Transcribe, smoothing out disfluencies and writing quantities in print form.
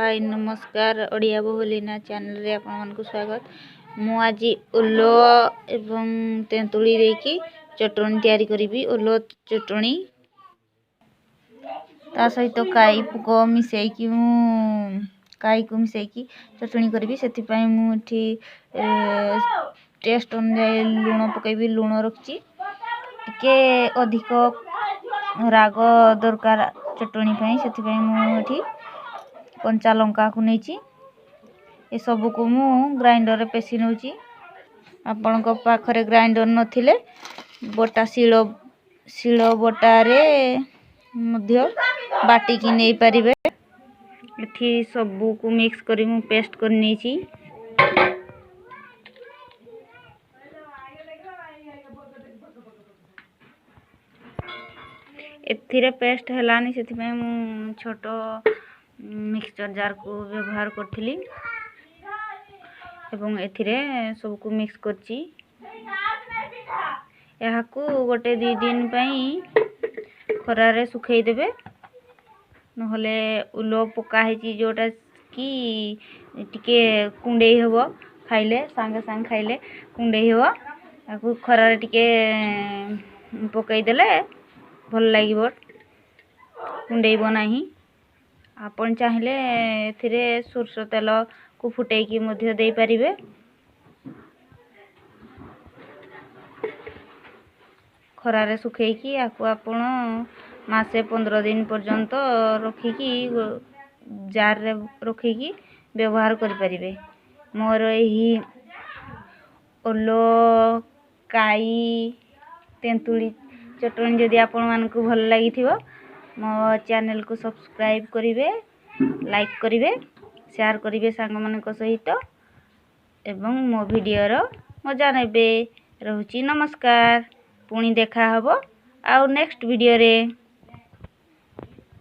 हाय नमस्कार ओडिया बहुलीना चैनल रे आपन को स्वागत। मु आज ओलो एवं तेंतुली देकी चटणी तैयारी करी। ओलो चटणी ता सहित काई को मिसेकी काई को मिसेकी चटणी करी। से मुठी टेस्ट अनुसार लुण पकईबी। लुण रखी टिके अधिक राग दरकार चटणी से मुठी कंचा लंका को नहीं ए सब को मु ग्राइंडर रे पेसी नउची। आपण को पाखरे ग्राइंडर नथिले बटा शिल बटा रे मध्य बाटी की नहीं परिबे। एथि सब को मिक्स करी मु पेस्ट कर नैची। एथिरे पेस्ट हलानी से मु छोटो मिक्सचर जार को व्यवहार करथिली एवं एथिरे सब को मिक्स करची। यहा को गोटे 2 दिन पई खरा रे सुखई देबे। नहले उलो पका हेची जोटा की टिके कुंडेई हबो। खाइले संगे संग खाइले कुंडेई हबो। आकु खरा रे टिके पकई देले भल लागिबो। कुंडेई बनाही आपण चाहिले एथिरे सरसो तेल को फुटई की मध्य देई परिबे। खरा रे सुखई की आकु आपण मासे 15 दिन पर्यंत रखी की जार रे रखी की व्यवहार करि परिबे। मोर एही ओलो काई तेंतुली चटणी जदि आपण मान को भल लागि थिबो मो चैनल को सब्सक्राइब करिवे, लाइक करिवे, शेयर करिवे सांग मन को सहित एवं मो वीडियो रो मजा नेबे। रहूची नमस्कार। पुणी देखा हबो आउ नेक्स्ट वीडियो रे।